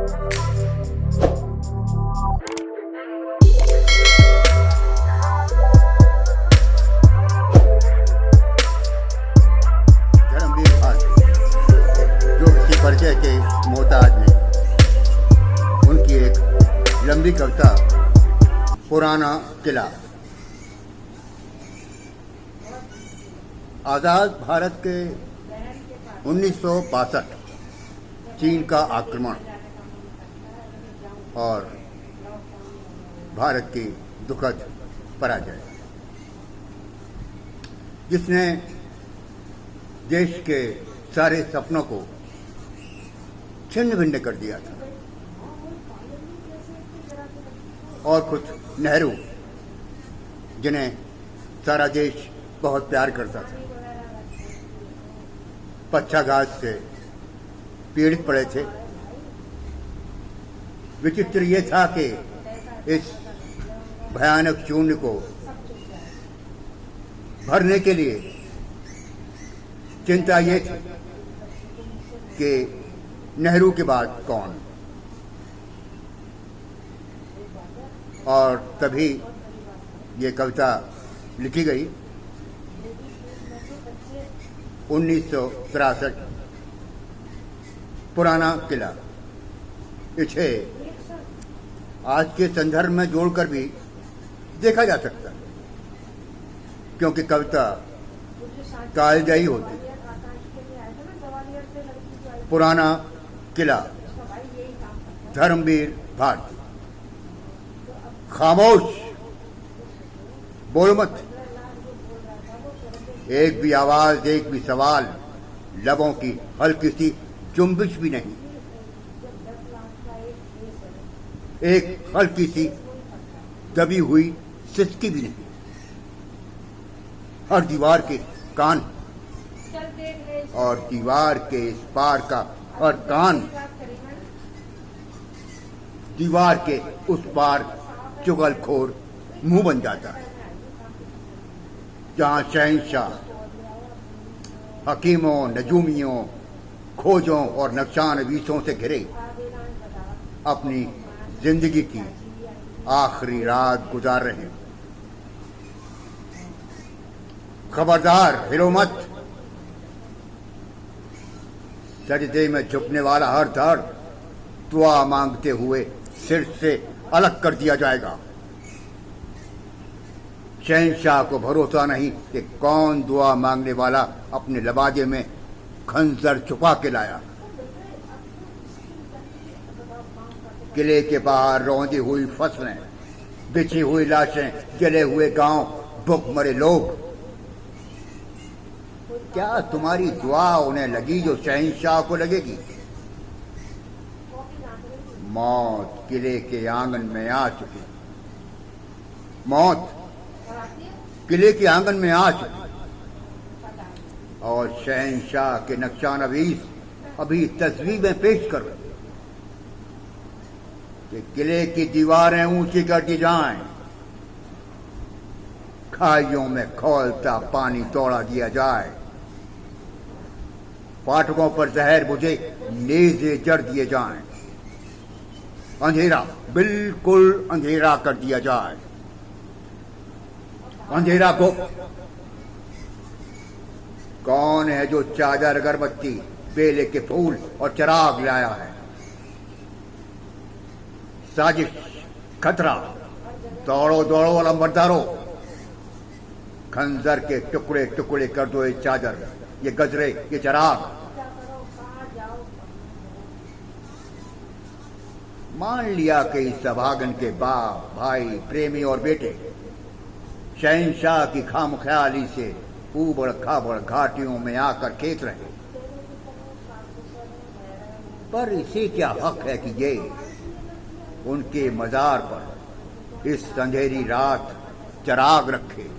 धर्मवीर भारती जो किसी परिचय के मोहताज नहीं। उनकी एक लंबी कविता पुराना किला। आज़ाद भारत के 1962 चीन का आक्रमण और भारत की दुखद पराजय, जिसने देश के सारे सपनों को छिन्न भिन्न कर दिया था। और कुछ नेहरू, जिन्हें सारा देश बहुत प्यार करता था, पक्षाघात से पीड़ित पड़े थे। विचित्र ये था कि इस भयानक शून्य को भरने के लिए चिंता ये थी कि नेहरू के बाद कौन। और तभी ये कविता लिखी गई। 1963 पुराना किला। इसे आज के संदर्भ में जोड़कर भी देखा जा सकता है, क्योंकि कविता कालजयी होती। पुराना किला, धर्मवीर भारती। खामोश, बोल मत। एक भी आवाज, एक भी सवाल, लबों की हल्की सी चुंबिश भी नहीं, एक हल्की सी दबी हुई सिसकी भी नहीं। हर दीवार के कान और दीवार के इस पार का हर कान, दीवार के उस पार चुगलखोर मुंह बन जाता है। जहां शहंशाह हकीमों, नजूमियों, खोजों और नक्शानवीसों से घिरे अपनी जिंदगी की आखिरी रात गुजार रहे हैं। खबरदार, हिलो मत। सजदे में झुकने वाला हर दर्द दुआ मांगते हुए सिर से अलग कर दिया जाएगा। शहंशाह को भरोसा नहीं कि कौन दुआ मांगने वाला अपने लबाजे में खंजर छुपा के लाया। किले के बाहर रौंदी हुई फसलें, बिछी हुई लाशें, जले हुए गांव, भूखमरे लोग। क्या तुम्हारी दुआ उन्हें लगी जो शहंशाह को लगेगी? मौत किले के आंगन में आ चुकी। मौत किले के आंगन में आ चुकी और शहंशाह के नक्शानवीस अभी तस्वीरें पेश कर रहे कि किले की दीवारें ऊंची कर दी जाएं, खाइयों में खौलता पानी तोड़ा दिया जाए, फाटकों पर जहर बुझे नेज़े जड़ दिए जाएं, अंधेरा, बिल्कुल अंधेरा कर दिया जाए। अंधेरा को कौन है जो चादर, अगरबत्ती, बेले के फूल और चिराग लाया है? साजिश, खतरा। दौड़ो दौड़ो लंबरदारो, खंजर के टुकड़े टुकड़े कर दो ये चादर, ये गजरे, ये चिराग। मान लिया कि इस सभागन के बाप, भाई, प्रेमी और बेटे शहंशाह की खामख्याली से ऊबड़ खाबड़ घाटियों में आकर खेत रहे, पर इसे क्या हक है कि ये उनके मजार पर इस अंधेरी रात चिराग रखे?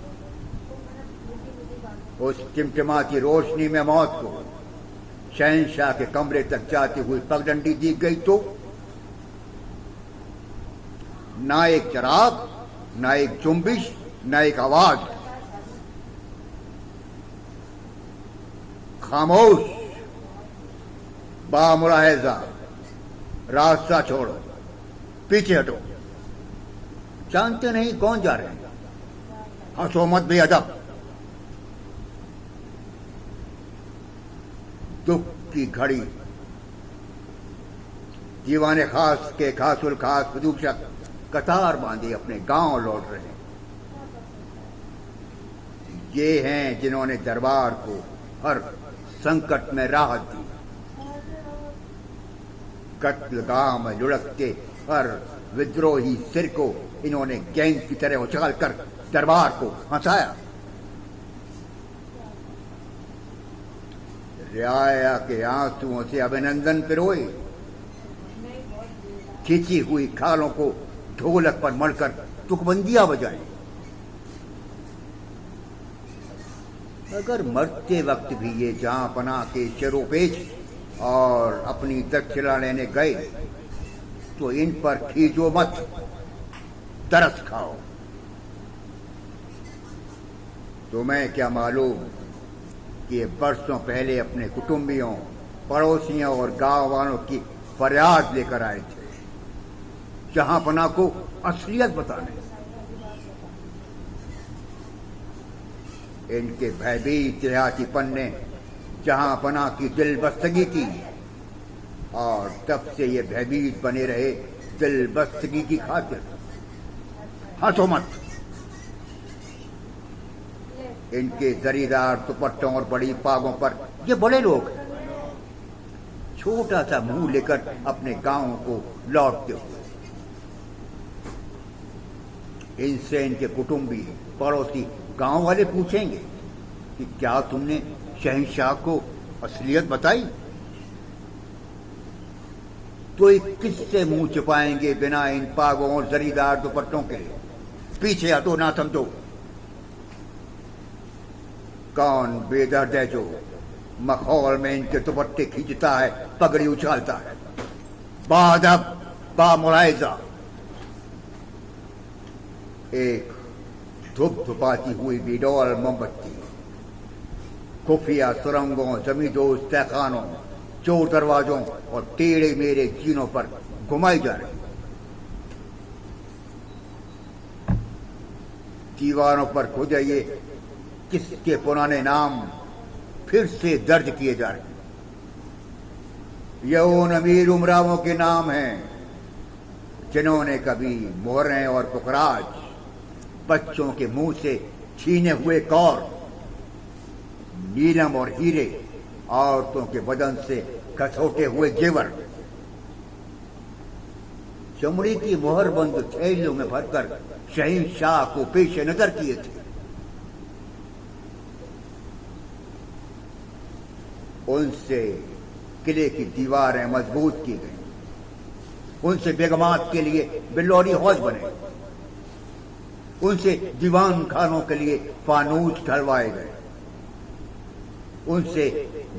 उस टिमटिमाती रोशनी में मौत को शहंशाह के कमरे तक जाती हुई पगडंडी दी गई तो ना एक चिराग, ना एक जुम्बिश, ना एक आवाज। खामोश, बामुलाहिजा, रास्ता छोड़ो, पीछे हटो। जानते नहीं कौन जा रहे हैं? हंसो मत बेअदब। दुख की घड़ी दीवाने खास के खासुल खास प्रदूषक कतार बांधे अपने गांव लौट रहे हैं। ये हैं जिन्होंने दरबार को हर संकट में राहत दी। कत्लगाह में लुढ़कते हर विद्रोही सिर को इन्होंने गैंग की तरह उछाल कर दरबार को हंसाया। रियाया के आंसुओं से अभिनंदन पिरोए, खींची हुई खालों को ढोलक पर मढ़कर तुकबंदियां बजाएं। अगर मरते वक्त भी ये जहां पना के चरोपेच और अपनी दक्षिणा लेने गए तो इन पर खींचो मत, तरस खाओ। तुम्हें क्या मालूम कि ये बरसों पहले अपने कुटुंबियों, पड़ोसियों और गांव वालों की फरियाद लेकर आए थे जहां पना को असलियत बताने। इनके भयभीत देहातीपन ने जहां पना की दिल बस्तगी की और तब से ये भयभीत बने रहे दिल बस्तगी की खातिर। हंसो मत। इनके जरीदार दुपट्टों और बड़ी पागों पर ये बड़े लोग छोटा सा मुंह लेकर अपने गांव को लौटते हुए। इनसे इनके कुटुंबी, पड़ोसी, गांव वाले पूछेंगे कि क्या तुमने शहंशाह को असलियत बताई? तो किससे मुंह छिपाएंगे बिना इन पागों और जरीदार दुपट्टों के? पीछे हटो, ना समझो। कौन बेदर्द है जो मखौल में इनके दुपट्टे खींचता है, पगड़ी उछालता है? बादब, बामुलायजा। एक धुप धुपाती हुई बिडौल मोमबत्ती खुफिया सुरंगों, जमींदोज तहखानों, चोर दरवाजों और टेढ़े मेरे जीनों पर घुमाई जा रही। दीवारों पर खुदे ये किसके पुराने नाम फिर से दर्ज किए जा रहे। ये उन अमीर उमरावों के नाम हैं जिन्होंने कभी मोहरें और पुखराज, बच्चों के मुंह से छीने हुए कौर, नीलम और हीरे, औरतों के बदन से घसोटे हुए जेवर, चमड़ी की मोहरबंद थैलियों में भरकर शहंशाह को पेश नजर किए थे। उनसे किले की दीवारें मजबूत की गई, उनसे बेगमात के लिए बिल्लौरी हौज बने, उनसे दीवान खानों के लिए फानूस ढलवाए गए, उनसे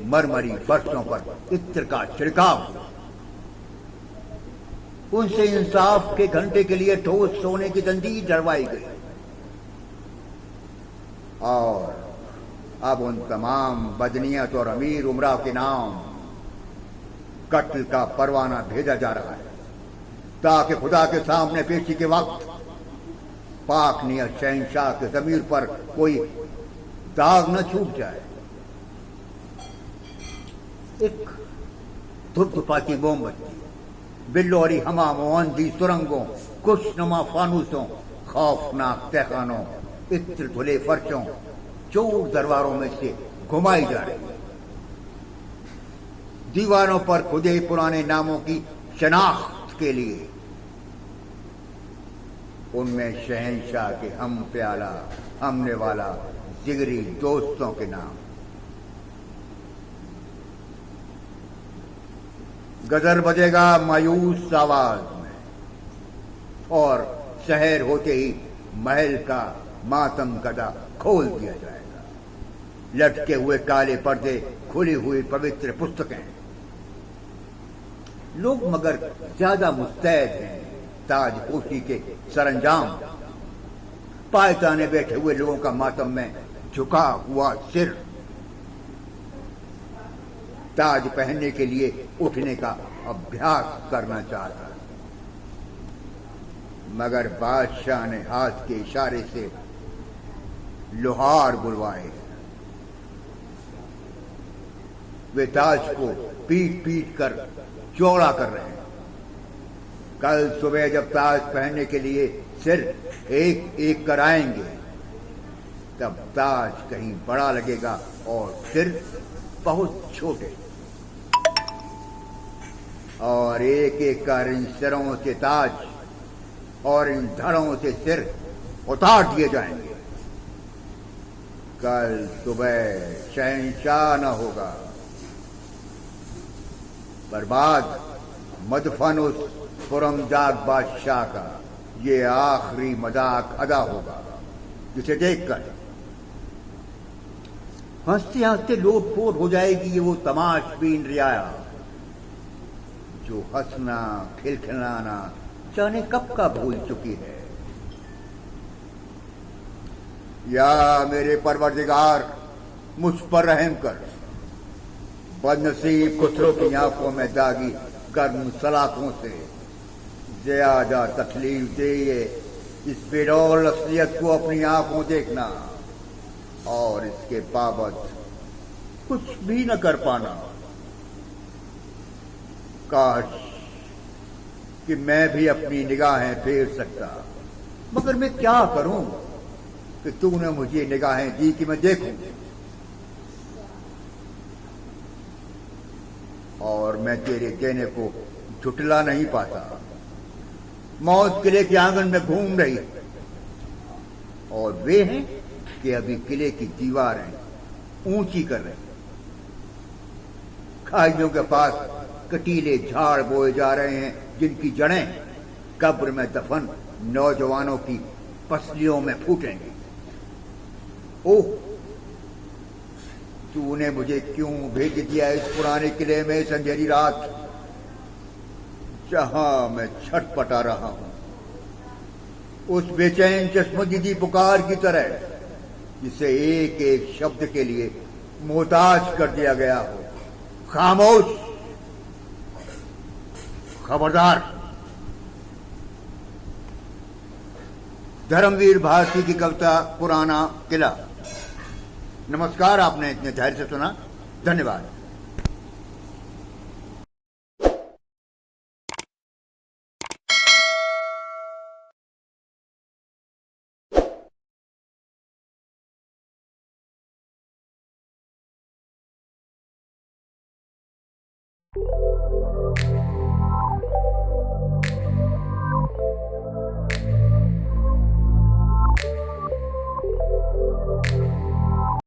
मरमरी फर्शों पर इत्र का छिड़काव, उनसे इंसाफ के घंटे के लिए ठोस सोने की जंजीर डलवाई गई। और अब उन तमाम बदनीयत और अमीर उमरा के नाम कत्ल का परवाना भेजा जा रहा है ताकि खुदा के सामने पेशी के वक्त पाक नियत शहंशाह के जमीर पर कोई दाग न छूट जाए। एक धुपधुपाती मोमबत्ती, बिल्लौरी हमामों, अंधी सुरंगों, खुशनुमा फानूसों, खौफनाक तहखानों, इत्र धुले फर्शों, चोर दरबारों में से घुमाई जा रही है। दीवारों पर खुदे पुराने नामों की शनाख्त के लिए उनमें शहंशाह के हम प्याला, हमने वाला, जिगरी दोस्तों के नाम। गदर बजेगा मायूस आवाज में और शहर होते ही महल का मातम गदा खोल दिया जाएगा। लटके हुए काले पर्दे, खुली हुई पवित्र पुस्तकें। लोग मगर ज्यादा मुस्तैद हैं ताजपोशी के सरंजाम, पायताने बैठे हुए लोगों का मातम में झुका हुआ सिर, ताज पहनने के लिए उठने का अभ्यास करना चाहता, मगर बादशाह ने हाथ के इशारे से लोहार बुलवाए। वे ताज को पीट पीट कर चौड़ा कर रहे हैं। कल सुबह जब ताज पहनने के लिए सिर एक एक कर आएंगे, तब ताज कहीं बड़ा लगेगा और सिर बहुत छोटे, और एक एक कर इन सिरों से ताज और इन धड़ों से सिर उतार दिए जाएंगे। कल सुबह शहंशाह न होगा, बर्बाद मदफन उस पुरमजाग बादशाह का ये आखिरी मजाक अदा होगा, जिसे देखकर हंसते हंसते लोटपोट हो जाएगी ये वो तमाशबीन रियाया, जो हंसना खिलखिलाना जाने कब का भूल चुकी है। या मेरे परवरदिगार, मुझ पर रहम कर। बदनसीब खुसरो की आंखों में दागी गर्म सलाखों से ज्यादा तकलीफ दे ये इस बेडौल असलियत को अपनी आंखों देखना, और इसके बाबत कुछ भी न कर पाना। काश कि मैं भी अपनी निगाहें फेर सकता, मगर मैं क्या करूं कि तूने मुझे निगाहें दी कि मैं देखूं, और मैं तेरे कहने को झुटला नहीं पाता। मौत किले के आंगन में घूम रही, और वे हैं कि अभी किले की दीवारें ऊंची कर रहे, खाइयों के पास कटीले झाड़ बोए जा रहे हैं, जिनकी जड़ें कब्र में दफन नौजवानों की पसलियों में फूटेंगी। ओह, तूने मुझे क्यों भेज दिया इस पुराने किले में इस अंधेरी रात, जहां मैं छटपटा रहा हूं उस बेचैन चश्मदीदी पुकार की तरह, जिसे एक एक शब्द के लिए मोहताज कर दिया गया हो। खामोश, खबरदार। धर्मवीर भारती की कविता पुराना किला। नमस्कार, आपने इतने धैर्य से सुना, धन्यवाद।